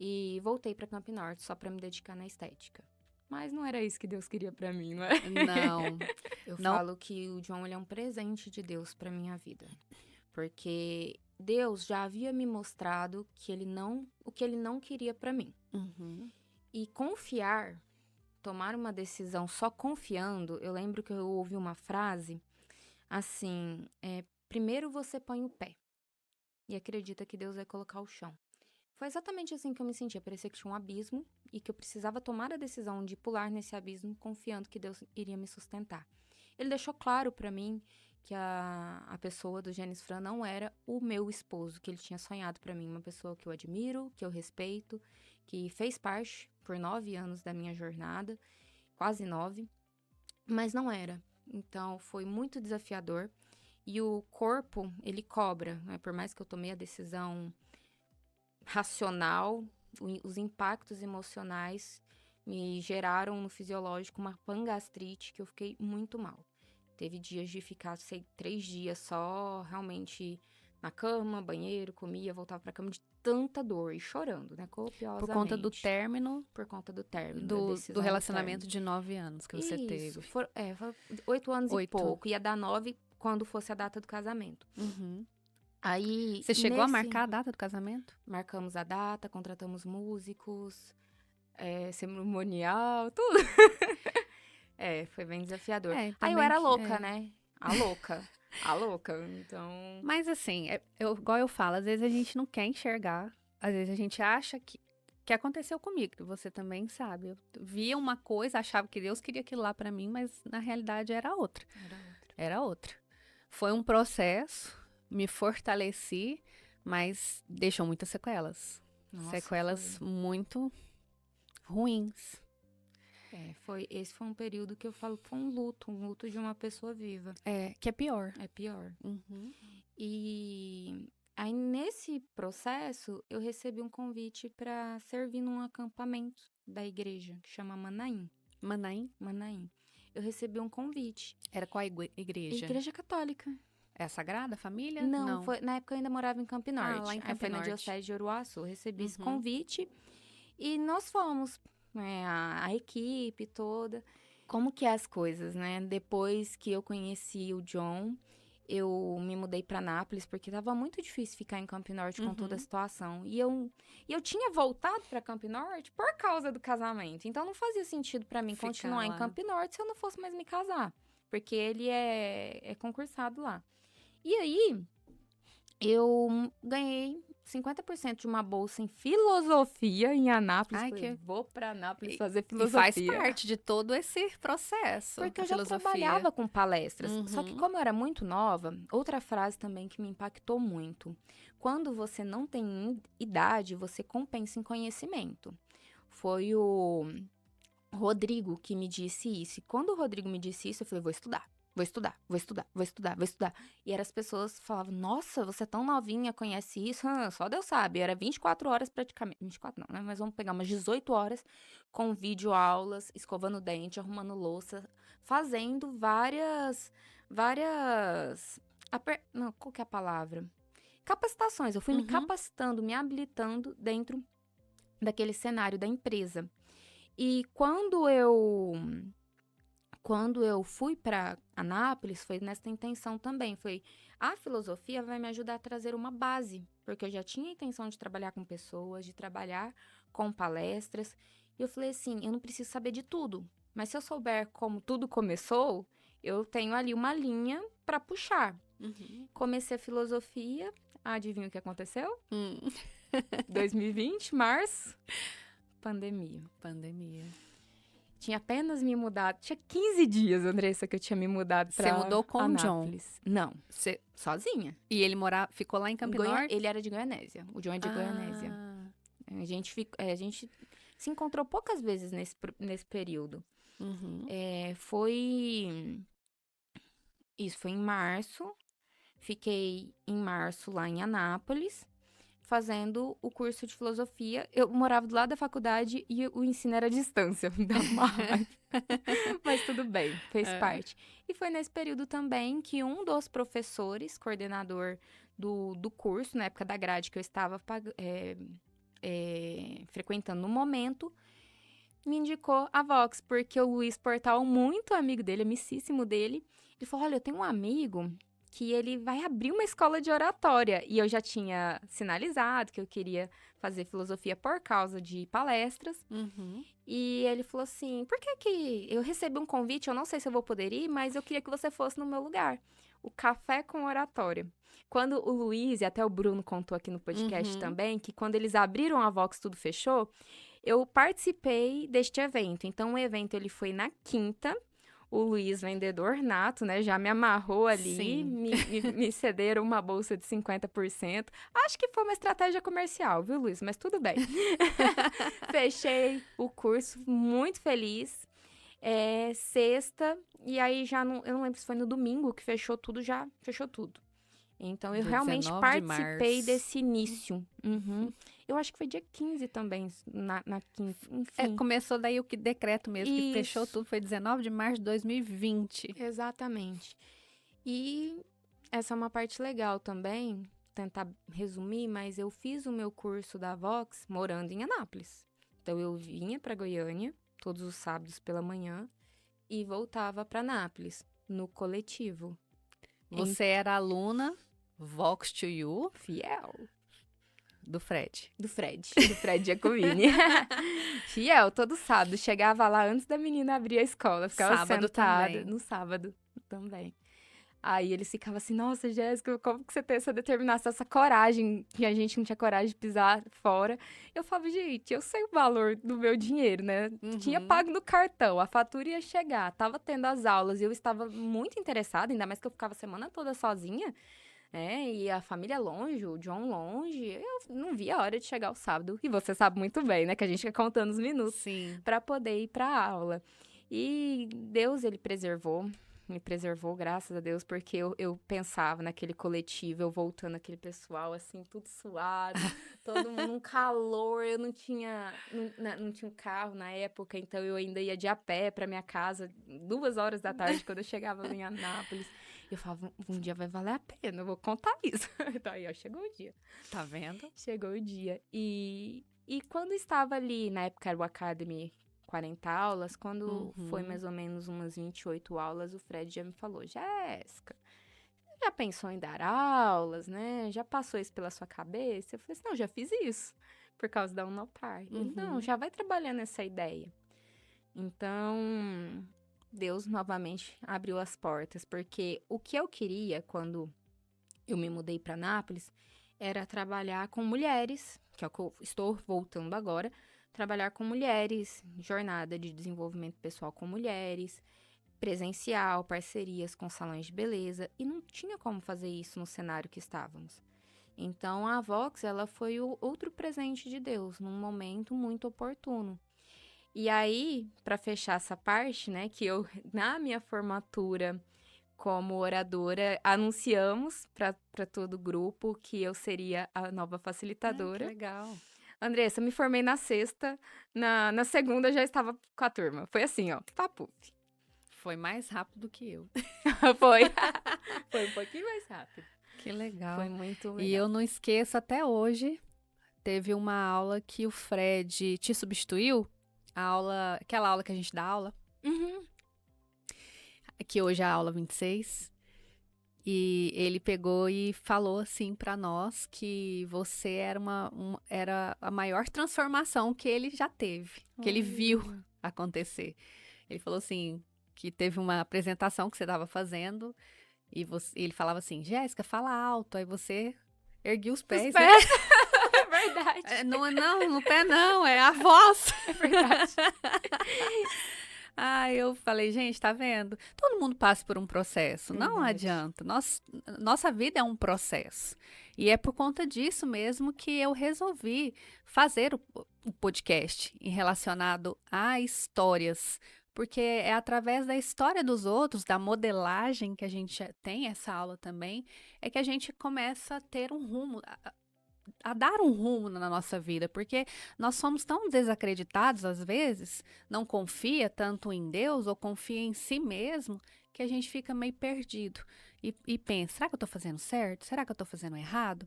e voltei para Campo Norte só para me dedicar na estética. Mas não era isso que Deus queria pra mim, não é? Não. Eu Não. falo que o John, ele é um presente de Deus pra minha vida. Porque Deus já havia me mostrado o que ele não queria pra mim. Uhum. E confiar, tomar uma decisão só confiando, eu lembro que eu ouvi uma frase assim, primeiro você põe o pé e acredita que Deus vai colocar o chão. Foi exatamente assim que eu me sentia, parecia que tinha um abismo e que eu precisava tomar a decisão de pular nesse abismo, confiando que Deus iria me sustentar. Ele deixou claro pra mim que a pessoa do Gênesis Fran não era o meu esposo, que ele tinha sonhado pra mim, uma pessoa que eu admiro, que eu respeito, que fez parte por 9 anos da minha jornada, quase 9, mas não era. Então, foi muito desafiador. E o corpo, ele cobra, né? Por mais que eu tomei a decisão racional, os impactos emocionais me geraram no fisiológico uma pangastrite que eu fiquei muito mal. Teve dias de ficar, 3 dias só, realmente na cama, banheiro, comia, voltava pra cama de tanta dor e chorando, né? Copiosamente. Por conta do término Por conta do término, da do decisão relacionamento de 9 anos que você Isso, teve. foram 8 anos e 8. pouco. Ia dar 9 quando fosse a data do casamento. Uhum. Aí, Você chegou a marcar a data do casamento? marcamos a data, contratamos músicos, cerimonial, tudo. Foi bem desafiador. Aí eu também era que- louca, né? A louca. A louca, então... Mas assim, igual eu falo, às vezes a gente não quer enxergar, às vezes a gente acha que aconteceu comigo, que você também sabe. Eu via uma coisa, achava que Deus queria aquilo lá pra mim, mas na realidade era outra. Era outra. Foi um processo, me fortaleci, mas deixou muitas sequelas. Nossa, Sequelas muito ruins. esse foi um período que eu falo, foi um luto de uma pessoa viva. Que é pior. É pior. Uhum. E aí, nesse processo, eu recebi um convite para servir num acampamento da igreja, que chama Manaim. Manaim? Eu recebi um convite. Era qual igreja? Igreja Católica. É a Sagrada Família? Não. Na época eu ainda morava em Campo Norte. Lá em Aí Campo foi na Norte. Diocese de Uruaçu. Eu recebi esse Uhum. convite e nós fomos, né, a equipe toda. Como que é as coisas, né? Depois que eu conheci o John, eu me mudei para Nápoles, porque tava muito difícil ficar em Campo Norte com toda a situação. E eu tinha voltado para Campo Norte por causa do casamento. Então não fazia sentido para mim Ficar continuar lá. em Campo Norte se eu não fosse mais me casar. Porque ele é concursado lá. E aí, eu ganhei 50% de uma bolsa em filosofia em Anápolis. Ai, Falei, que- vou para Anápolis fazer E filosofia. faz parte de todo esse processo. Porque a eu já filosofia. trabalhava com palestras. Só que Uhum. como eu era muito nova, outra frase também que me impactou muito. Quando você não tem idade, você compensa em conhecimento. Foi o Rodrigo que me disse isso. E quando o Rodrigo me disse isso, eu falei, vou estudar. E eram as pessoas que falavam, nossa, você é tão novinha, conhece isso? Só Deus sabe. Era 24 horas praticamente. 24 não, né? Mas vamos pegar umas 18 horas com videoaulas, escovando dente, arrumando louça, fazendo várias... Não, qual que é a palavra? Capacitações. Eu fui me capacitando, me habilitando dentro daquele cenário da empresa. E quando eu fui para Anápolis, foi nessa intenção também. Foi, a filosofia vai me ajudar a trazer uma base, porque eu já tinha a intenção de trabalhar com pessoas, de trabalhar com palestras. E eu falei assim, eu não preciso saber de tudo, mas se eu souber como tudo começou, eu tenho ali uma linha para puxar. Comecei a filosofia, adivinha o que aconteceu? 2020, março, pandemia. Tinha apenas me mudado. Tinha 15 dias, Andressa, que eu tinha me mudado pra Você mudou com Anápolis. o John? Não, sozinha. E ele ficou lá em Campo Norte? Ele era de Goianésia. O John é de Goianésia. A gente se encontrou poucas vezes nesse período. Isso foi em março. Fiquei em março lá em Anápolis, fazendo o curso de filosofia. Eu morava do lado da faculdade e o ensino era à distância. Me dava uma raiva. Mas tudo bem, fez parte. E foi nesse período também que um dos professores, coordenador do curso, na época da grade que eu estava frequentando no momento, me indicou a Vox, porque o Luiz Portal, muito amigo dele, amicíssimo dele, ele falou, olha, eu tenho um amigo que ele vai abrir uma escola de oratória. E eu já tinha sinalizado que eu queria fazer filosofia por causa de palestras. Uhum. E ele falou assim, por que eu recebi um convite, eu não sei se eu vou poder ir, mas eu queria que você fosse no meu lugar. O Café com Oratória. Quando o Luiz e até o Bruno contou aqui no podcast também, que quando eles abriram a Vox Tudo Fechou, eu participei deste evento. Então, o evento ele foi na quinta. O Luiz, vendedor nato, né? Já me amarrou ali, Sim. me cederam uma bolsa de 50%. Acho que foi uma estratégia comercial, viu, Luiz? Mas tudo bem. Fechei o curso, muito feliz. Sexta, e aí eu não lembro se foi no domingo que fechou tudo, já fechou tudo. Então, eu Dia realmente 19 de participei março. desse início. Uhum. Eu acho que foi dia 15 também, na quinta, enfim. Começou daí o que decreto mesmo, que fechou Isso. tudo, foi 19 de março de 2020. Exatamente. E essa é uma parte legal também, tentar resumir, mas eu fiz o meu curso da Vox morando em Anápolis. Então, eu vinha para Goiânia todos os sábados pela manhã e voltava para Anápolis, no coletivo. Você era aluna Vox to You Fiel. do Fred. Do Fred Giacomini. Fiel, todo sábado. Chegava lá antes da menina abrir a escola. Ficava Sábado sentada também. no sábado também. Aí eles ficavam assim, nossa, Jéssica, como que você tem essa determinação, essa coragem, que a gente não tinha coragem de pisar fora. Eu falava, gente, eu sei o valor do meu dinheiro, né? Tinha pago no cartão, a fatura ia chegar, tava tendo as aulas e eu estava muito interessada, ainda mais que eu ficava a semana toda sozinha, né? E a família longe, o John longe, eu não via a hora de chegar o sábado. E você sabe muito bem, né? Que a gente fica contando os minutos Sim. para poder ir para a aula. E Deus, ele me preservou, graças a Deus, porque eu pensava naquele coletivo, eu voltando aquele pessoal, assim, tudo suado, todo mundo um calor, eu não tinha um carro na época, então eu ainda ia de a pé para minha casa, 2 horas da tarde, quando eu chegava em Anápolis. Eu falava, um dia vai valer a pena, eu vou contar isso. Então aí, ó, chegou o dia. Tá vendo? Chegou o dia. E quando estava ali, na época era o Academy 40 aulas, quando foi mais ou menos umas 28 aulas, o Fred já me falou, Jéssica, já pensou em dar aulas, né? Já passou isso pela sua cabeça? Eu falei assim, não, já fiz isso, por causa da Unopar. Ele, não, já vai trabalhando essa ideia. Então, Deus novamente abriu as portas, porque o que eu queria quando eu me mudei para Nápoles era trabalhar com mulheres, que é o que eu estou voltando agora, trabalhar com mulheres, jornada de desenvolvimento pessoal com mulheres, presencial, parcerias com salões de beleza, e não tinha como fazer isso no cenário que estávamos. Então, a Vox, ela foi o outro presente de Deus, num momento muito oportuno. E aí, para fechar essa parte, né, que eu, na minha formatura como oradora, anunciamos para todo o grupo que eu seria a nova facilitadora. Que legal. Andressa, me formei na sexta, na segunda já estava com a turma. Foi assim, ó, papo. Foi mais rápido que eu. Foi. Foi um pouquinho mais rápido. Que legal. Foi muito legal. E eu não esqueço até hoje, teve uma aula que o Fred te substituiu, aquela aula que a gente dá aula, que hoje é a aula 26. E ele pegou e falou assim pra nós que você era a maior transformação que ele já teve, que ele viu acontecer. Ele falou assim, que teve uma apresentação que você estava fazendo e ele falava assim, Jéssica, fala alto, aí você erguia os pés. Né? É verdade. Não, no pé não, é a voz. É verdade. Eu falei, gente, tá vendo? Todo mundo passa por um processo, não adianta. Nossa vida é um processo. E é por conta disso mesmo que eu resolvi fazer o podcast relacionado a histórias. Porque é através da história dos outros, da modelagem que a gente tem essa aula também, é que a gente começa a ter um rumo, a dar um rumo na nossa vida, porque nós somos tão desacreditados às vezes, não confia tanto em Deus ou confia em si mesmo, que a gente fica meio perdido e pensa, será que eu estou fazendo certo? Será que eu estou fazendo errado?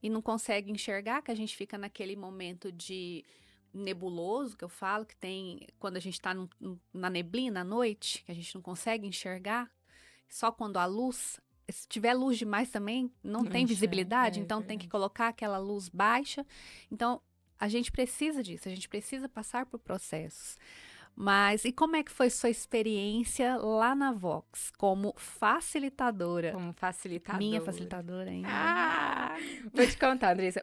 E não consegue enxergar que a gente fica naquele momento de nebuloso, que eu falo, que tem quando a gente está na neblina à noite, que a gente não consegue enxergar, só quando a luz, se tiver luz demais também, não tem visibilidade, então tem que colocar aquela luz baixa. Então, a gente precisa disso, a gente precisa passar por processos. Mas, e como é que foi sua experiência lá na Vox, como facilitadora? Como facilitadora. Minha facilitadora ainda. Vou te contar, Andressa.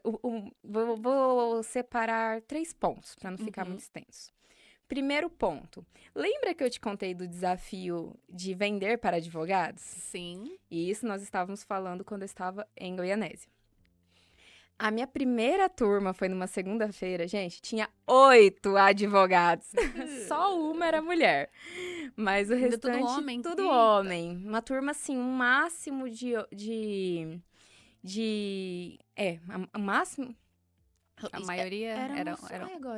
Vou separar 3 pontos, para não ficar muito extenso. Primeiro ponto. Lembra que eu te contei do desafio de vender para advogados? Sim. E isso nós estávamos falando quando eu estava em Goianésia. A minha primeira turma foi numa segunda-feira, gente, tinha 8 advogados. Só uma era mulher. Mas o restante, tudo homem? Tudo Eita. homem. Uma turma, assim, um máximo o máximo... A maioria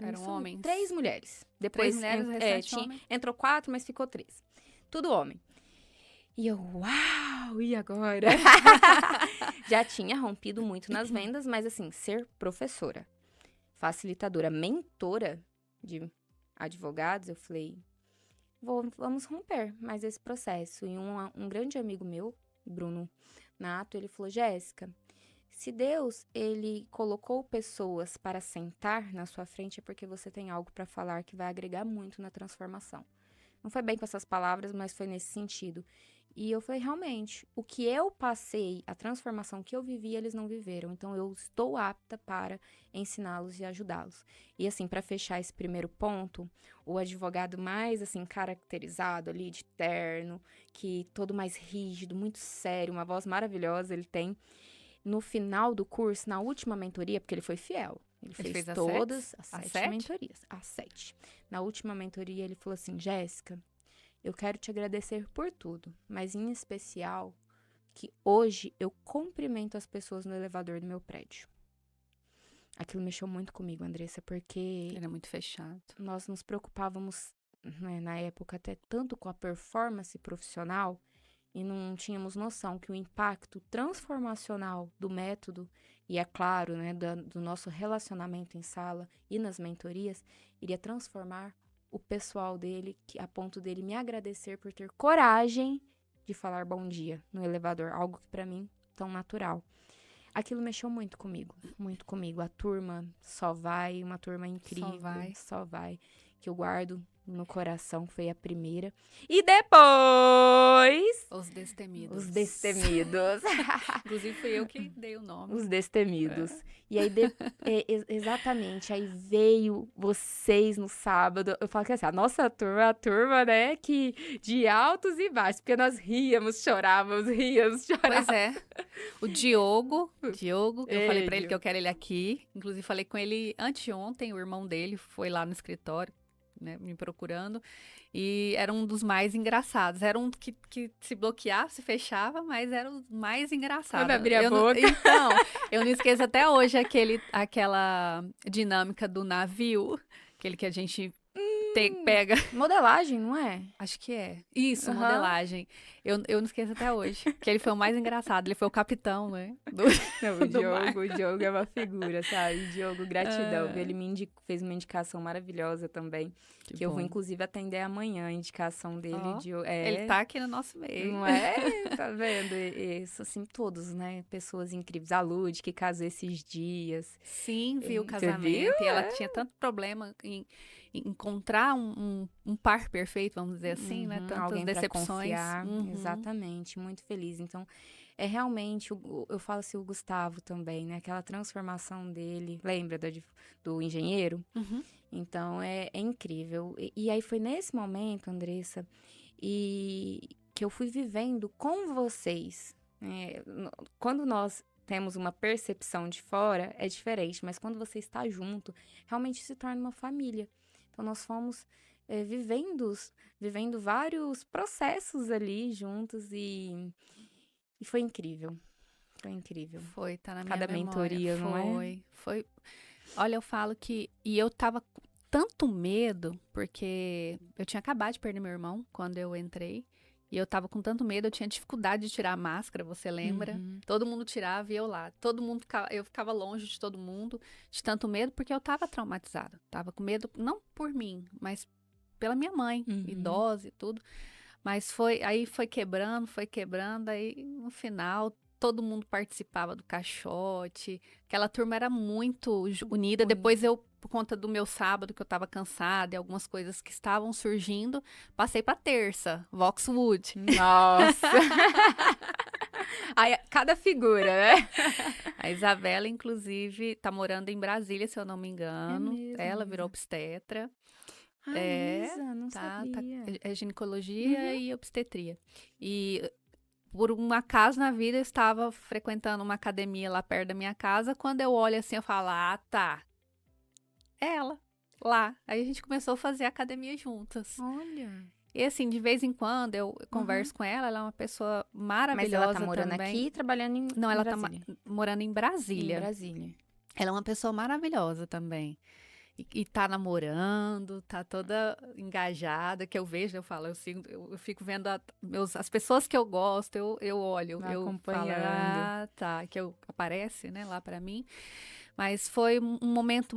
eram homens. 3 mulheres. 3 Depois mulheres, o restante homem. entrou 4, mas ficou 3. Tudo homem. E eu, uau, e agora? Já tinha rompido muito nas vendas, mas assim, ser professora, facilitadora, mentora de advogados, eu falei, vamos romper mais esse processo. E um grande amigo meu, Bruno Nato, ele falou, Jéssica, se Deus, ele colocou pessoas para sentar na sua frente, é porque você tem algo para falar que vai agregar muito na transformação. Não foi bem com essas palavras, mas foi nesse sentido. E eu falei, realmente, o que eu passei, a transformação que eu vivi, eles não viveram. Então, eu estou apta para ensiná-los e ajudá-los. E, assim, para fechar esse primeiro ponto, o advogado mais, assim, caracterizado ali, de terno, que todo mais rígido, muito sério, uma voz maravilhosa ele tem. No final do curso, na última mentoria, porque ele foi fiel. Ele fez todas as 7 mentorias. As 7. Na última mentoria, ele falou assim, Jéssica, eu quero te agradecer por tudo, mas em especial que hoje eu cumprimento as pessoas no elevador do meu prédio. Aquilo mexeu muito comigo, Andressa, porque... Ele é muito fechado. Nós nos preocupávamos, né, na época, até tanto com a performance profissional e não tínhamos noção que o impacto transformacional do método e, é claro, né, do nosso relacionamento em sala e nas mentorias, iria transformar o pessoal dele, a ponto dele me agradecer por ter coragem de falar bom dia no elevador, algo que pra mim tão natural. Aquilo mexeu muito comigo, muito comigo. A turma só vai, uma turma incrível, só vai, que eu guardo no coração, foi a primeira. E depois... Os destemidos. Os destemidos. Inclusive, fui eu que dei o nome. Os destemidos. E aí, exatamente, aí veio vocês no sábado. Eu falo que assim, a nossa turma é a turma, né, que de altos e baixos, porque nós ríamos, chorávamos. Pois é. O Diogo, eu falei pra ele que eu quero ele aqui. Inclusive, falei com ele anteontem, o irmão dele foi lá no escritório, né, me procurando, e era um dos mais engraçados. Era um que se bloqueava, se fechava, mas era o mais engraçado. Quando abria a boca. Então, eu não esqueço até hoje aquela dinâmica do navio, aquele que a gente pega... Modelagem, não é? Acho que é. Isso, modelagem. Eu não esqueço até hoje, que ele foi o mais engraçado. Ele foi o capitão, né? O Diogo é uma figura, sabe? Diogo, gratidão. Ele fez uma indicação maravilhosa também, que eu vou, inclusive, atender amanhã, a indicação dele. Ele tá aqui no nosso meio. Não é? Tá vendo? Isso, assim, todos, né? Pessoas incríveis. A Lud, que casou esses dias. Sim, viu o Você casamento. viu? E ela tinha tanto problema em encontrar um par perfeito, vamos dizer assim, né? Tantas alguém decepções. Pra confiar. Exatamente, muito feliz. Então, é realmente, eu falo assim, o Gustavo também, né? Aquela transformação dele, lembra do engenheiro? Então, é incrível. E aí, foi nesse momento, Andressa, que eu fui vivendo com vocês. Quando nós temos uma percepção de fora, é diferente, mas quando você está junto, realmente se torna uma família. Então, nós fomos vivendo vários processos ali juntos e foi incrível. Foi incrível. Foi, tá na minha Cada memória. mentoria, não é? Foi. Olha, eu falo que... E eu tava com tanto medo, porque eu tinha acabado de perder meu irmão quando eu entrei. E eu tava com tanto medo, eu tinha dificuldade de tirar a máscara, você lembra? Uhum. Todo mundo tirava e eu lá. Eu ficava longe de todo mundo, de tanto medo, porque eu tava traumatizada. Tava com medo, não por mim, mas pela minha mãe, Uhum. idosa e tudo. Mas aí foi quebrando, aí no final todo mundo participava do caixote. Aquela turma era muito unida. Depois Unida. eu, por conta do meu sábado, que eu tava cansada e algumas coisas que estavam surgindo, passei pra terça, Voxwood. Nossa! Aí, cada figura, né? A Isabela, inclusive, tá morando em Brasília, se eu não me É engano. mesmo, Ela virou Isa. obstetra. Ai, É, Isa, não tá, sabia. é ginecologia Uhum. e obstetria. E por um acaso na vida, eu estava frequentando uma academia lá perto da minha casa. Quando eu olho assim, eu falo: ah, tá, é ela, lá. Aí a gente começou a fazer academia juntas. Olha. E assim, de vez em quando eu Uhum. converso com ela é uma pessoa Mas ela tá maravilhosa morando também. aqui e trabalhando em, Não, em ela tá Brasília. morando em Em Brasília. Brasília. Ela é uma pessoa maravilhosa também. E tá namorando, tá toda engajada, que eu vejo, eu falo, eu fico vendo as pessoas que eu gosto, eu olho, Vai eu falo, acompanhando. ah, tá, que eu, aparece, né, lá pra mim. Mas foi um momento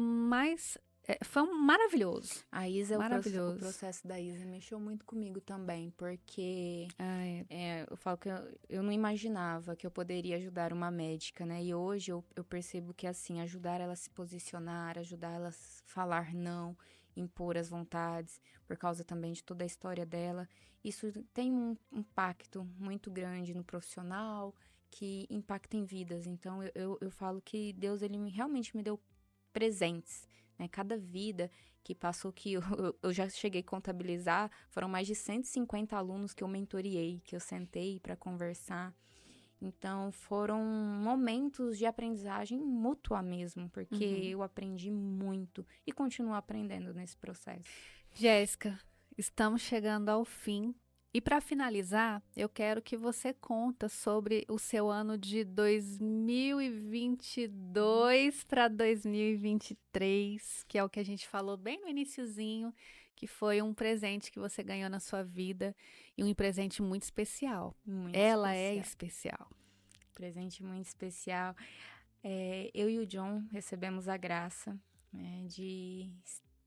foi um maravilhoso, A Isa, o maravilhoso. processo da Isa mexeu muito comigo também, porque Ai, eu falo que eu não imaginava que eu poderia ajudar uma médica, né? E hoje eu percebo que, assim, ajudar ela a se posicionar, ajudar ela a falar não, impor as vontades, por causa também de toda a história dela, isso tem um impacto muito grande no profissional, que impacta em vidas. Então, eu falo que Deus, ele realmente me deu presentes, né? Cada vida que passou, que eu já cheguei a contabilizar, foram mais de 150 alunos que eu mentoriei, que eu sentei para conversar. Então, foram momentos de aprendizagem mútua mesmo, porque uhum. eu aprendi muito e continuo aprendendo nesse processo. Jéssica, estamos chegando ao fim. E para finalizar, eu quero que você conta sobre o seu ano de 2022 para 2023, que é o que a gente falou bem no iniciozinho, que foi um presente que você ganhou na sua vida e um presente muito especial. Muito Ela é especial. especial. Presente muito especial. Eu e o John recebemos a graça, né, de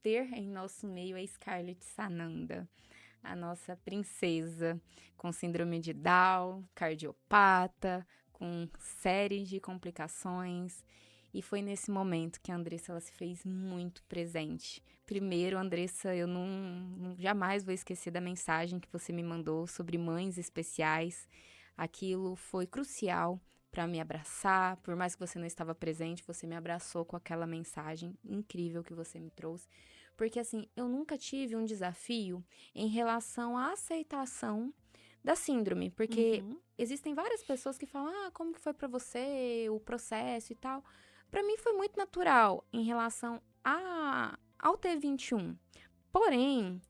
ter em nosso meio a Scarlett Sananda, a nossa princesa, com síndrome de Down, cardiopata, com série de complicações. E foi nesse momento que a Andressa, ela se fez muito presente. Primeiro, Andressa, eu jamais vou esquecer da mensagem que você me mandou sobre mães especiais. Aquilo foi crucial para me abraçar. Por mais que você não estava presente, você me abraçou com aquela mensagem incrível que você me trouxe. Porque, assim, eu nunca tive um desafio em relação à aceitação da síndrome, porque Uhum, existem várias pessoas que falam: "Ah, como que foi pra você o processo e tal?". Pra mim foi muito natural em relação ao T21. Porém,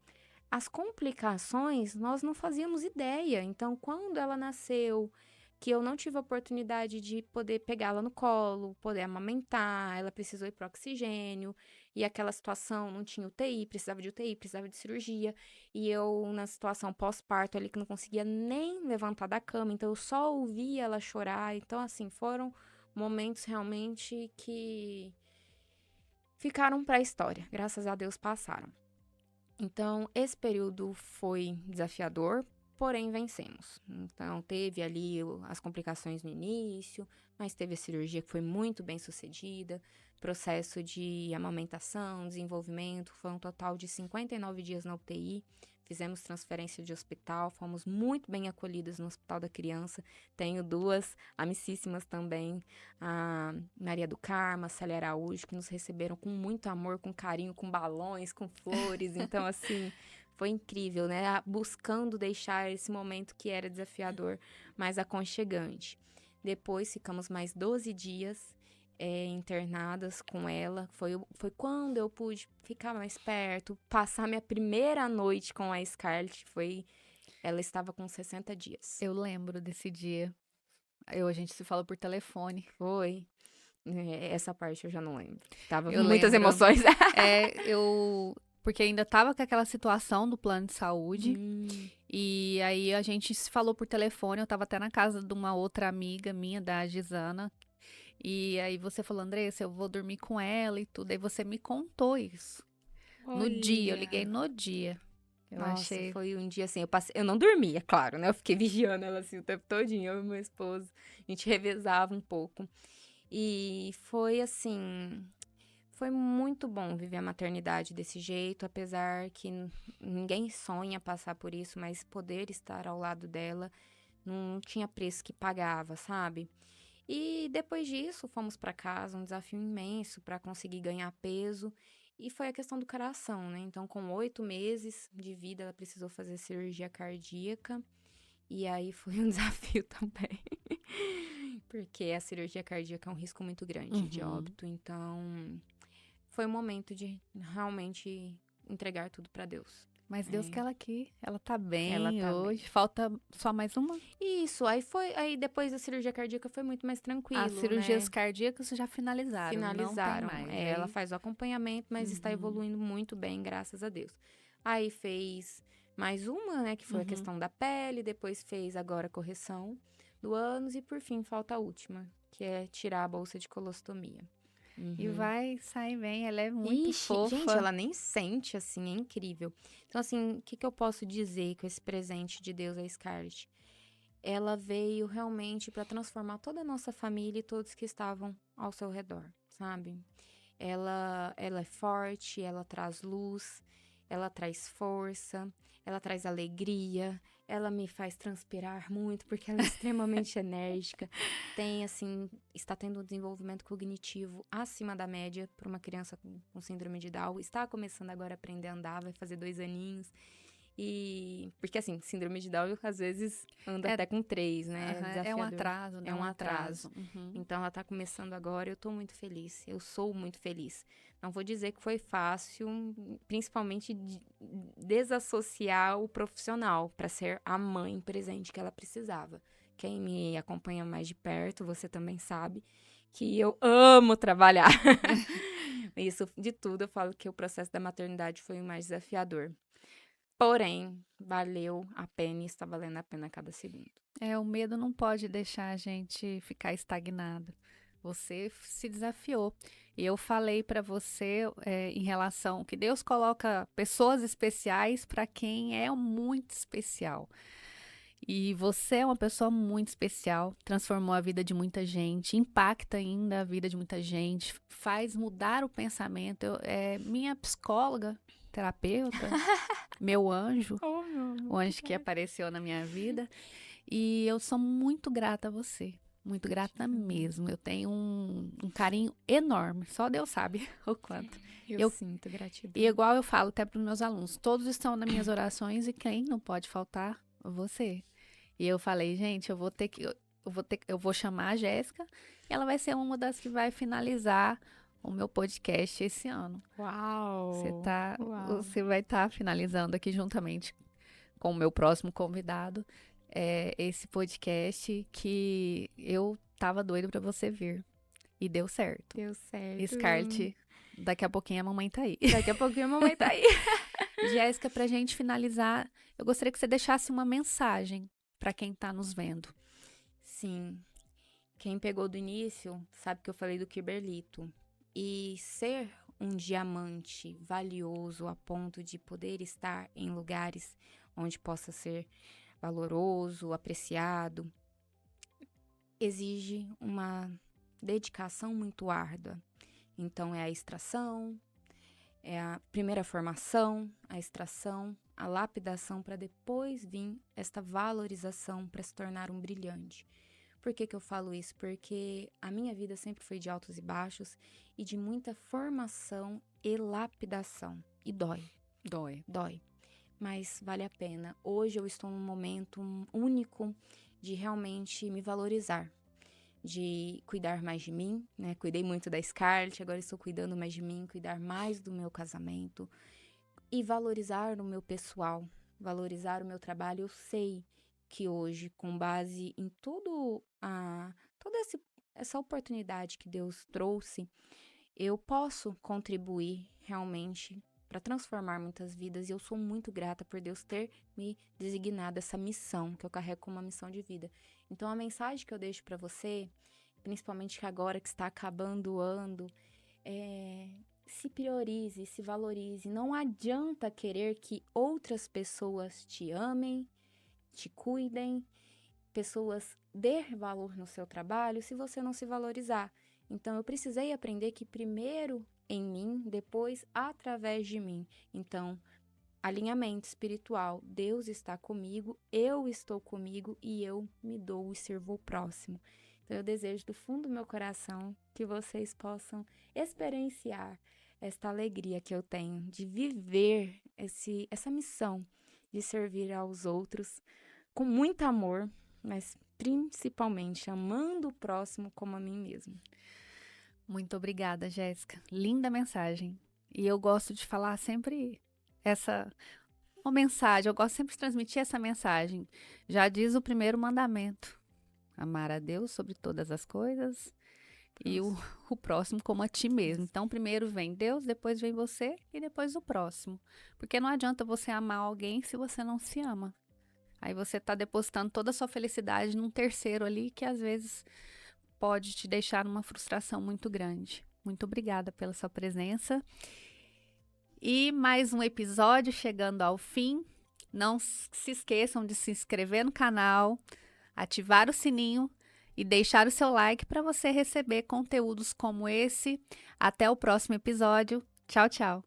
as complicações nós não fazíamos ideia. Então, quando ela nasceu, que eu não tive a oportunidade de poder pegá-la no colo, poder amamentar, ela precisou ir para oxigênio, e aquela situação não tinha UTI, precisava de cirurgia, e eu na situação pós-parto ali que não conseguia nem levantar da cama, então eu só ouvia ela chorar. Então, assim, foram momentos realmente que ficaram para a história. Graças a Deus passaram. Então, esse período foi desafiador, porém vencemos. Então, teve ali as complicações no início, mas teve a cirurgia que foi muito bem sucedida, processo de amamentação, desenvolvimento, foi um total de 59 dias na UTI. Fizemos transferência de hospital, fomos muito bem acolhidas no Hospital da Criança. Tenho duas amicíssimas também, a Maria do Carmo, a Célia Araújo, que nos receberam com muito amor, com carinho, com balões, com flores. Então, assim, foi incrível, né? Buscando deixar esse momento que era desafiador mais aconchegante. Depois ficamos mais 12 dias internadas com ela. Foi quando eu pude ficar mais perto, passar minha primeira noite com a Scarlett. Ela estava com 60 dias. eu lembro desse dia. A gente se falou por telefone. Foi. Essa parte eu já não lembro. Tava Eu muitas lembro. emoções. É, eu porque ainda tava com aquela situação do plano de saúde. E aí a gente se falou por telefone, eu tava até na casa de uma outra amiga minha, da Gisana. E aí você falou, Andressa, eu vou dormir com ela e tudo. Aí você me contou isso. No dia, eu liguei Olha. no dia. Eu Nossa, achei. foi um dia assim, eu não dormia, claro, né? Eu fiquei vigiando ela assim o tempo todinho, eu e meu esposo. A gente revezava um pouco. E foi assim, foi muito bom viver a maternidade desse jeito, apesar que ninguém sonha passar por isso, mas poder estar ao lado dela não tinha preço que pagava, sabe? E depois disso, fomos para casa, um desafio imenso para conseguir ganhar peso. E foi a questão do coração, né? Então, com 8 meses de vida, ela precisou fazer cirurgia cardíaca. E aí foi um desafio também. Porque a cirurgia cardíaca é um risco muito grande de Uhum. óbito. Então, foi o momento de realmente entregar tudo para Deus. Mas Deus É, quer ela aqui. Ela tá ela bem tá bem. hoje. Falta só mais uma? Isso, aí depois da cirurgia cardíaca foi muito mais As tranquilo, cirurgias né? cardíacas já finalizaram, não tem Finalizaram. mais. É, ela Aí, faz o acompanhamento, mas está uhum, evoluindo muito bem, graças a Deus. Aí fez mais uma, né, que foi a uhum. questão da pele, depois fez agora a correção do ânus e por fim falta a última, que é tirar a bolsa de colostomia. E Uhum. vai sair bem, ela é muito Ixi, gente, fofa. ela nem sente assim, é incrível. Então, assim, o que que eu posso dizer com esse presente de Deus a Scarlett? Ela veio realmente para transformar toda a nossa família e todos que estavam ao seu redor, sabe? Ela é forte, ela traz luz, ela traz força, ela traz alegria, ela me faz transpirar muito porque ela é extremamente enérgica. Tem, assim, está tendo um desenvolvimento cognitivo acima da média para uma criança com síndrome de Down. Está começando agora a aprender a andar, vai fazer 2 aninhos. E porque assim, síndrome de Down às vezes anda É, até com 3, né? É aham, é um desafiador. atraso, né? É Um um atraso. atraso. Uhum. Então ela tá começando agora, eu tô muito feliz. Eu sou muito feliz. Não vou dizer que foi fácil, principalmente desassociar o profissional para ser a mãe presente que ela precisava. Quem me acompanha mais de perto, você também sabe que eu amo trabalhar. Isso de tudo, eu falo que o processo da maternidade foi o mais desafiador. Porém, valeu a pena e está valendo a pena cada segundo. É, o medo não pode deixar a gente ficar estagnado. Você se desafiou. E eu falei para você em relação que Deus coloca pessoas especiais para quem é muito especial. E você é uma pessoa muito especial, transformou a vida de muita gente, impacta ainda a vida de muita gente, faz mudar o pensamento. É minha psicóloga, terapeuta, meu anjo, Oh, meu o amor, anjo que apareceu na minha vida. E eu sou muito grata a você. Muito grata gratidão. mesmo. Eu tenho um carinho enorme. Só Deus sabe o quanto. Eu Eu, sinto e gratidão. igual eu falo até para os meus alunos, todos estão nas minhas orações e quem não pode faltar? Você. E eu falei, gente, eu vou chamar a Jéssica e ela vai ser uma das que vai finalizar o meu podcast esse ano. Uau! Uau! Você vai estar finalizando aqui juntamente com o meu próximo convidado, esse podcast que eu tava doida pra você vir. E deu certo. Deu certo. Scarlett, daqui a pouquinho a mamãe tá aí. Daqui a pouquinho a mamãe tá aí. Jéssica, pra gente finalizar, eu gostaria que você deixasse uma mensagem pra quem tá nos vendo. Sim. Quem pegou do início sabe que eu falei do Kiberlito. E ser um diamante valioso a ponto de poder estar em lugares onde possa ser valoroso, apreciado, exige uma dedicação muito árdua. Então, é a extração, é a primeira formação, a extração, a lapidação, para depois vir esta valorização para se tornar um brilhante. Por que que eu falo isso? Porque a minha vida sempre foi de altos e baixos e de muita formação e lapidação. E dói, Dói. dói. Mas vale a pena. Hoje eu estou num momento único de realmente me valorizar, de cuidar mais de mim, né? Cuidei muito da Scarlett, agora estou cuidando mais de mim, cuidar mais do meu casamento e valorizar o meu pessoal, valorizar o meu trabalho. Eu sei que hoje, com base em toda essa oportunidade que Deus trouxe, eu posso contribuir realmente para transformar muitas vidas, e eu sou muito grata por Deus ter me designado essa missão, que eu carrego como uma missão de vida. Então, a mensagem que eu deixo para você, principalmente agora que está acabando o ano, se priorize, se valorize. Não adianta querer que outras pessoas te amem, te cuidem, pessoas dêr valor no seu trabalho se você não se valorizar. Então, eu precisei aprender que primeiro em mim, depois através de mim. Então, alinhamento espiritual. Deus está comigo, eu estou comigo e eu me dou e sirvo o próximo. Então, eu desejo do fundo do meu coração que vocês possam experienciar esta alegria que eu tenho de viver essa missão de servir aos outros com muito amor, mas principalmente amando o próximo como a mim mesmo. Muito obrigada, Jéssica. Linda mensagem. E eu gosto de falar sempre uma mensagem, eu gosto sempre de transmitir essa mensagem. Já diz o primeiro mandamento: amar a Deus sobre todas as coisas e o próximo como a ti mesmo. Então, primeiro vem Deus, depois vem você e depois o próximo. Porque não adianta você amar alguém se você não se ama. Aí você está depositando toda a sua felicidade num terceiro ali que às vezes pode te deixar numa frustração muito grande. Muito obrigada pela sua presença. E mais um episódio chegando ao fim. Não se esqueçam de se inscrever no canal, ativar o sininho e deixar o seu like para você receber conteúdos como esse. Até o próximo episódio. Tchau, tchau.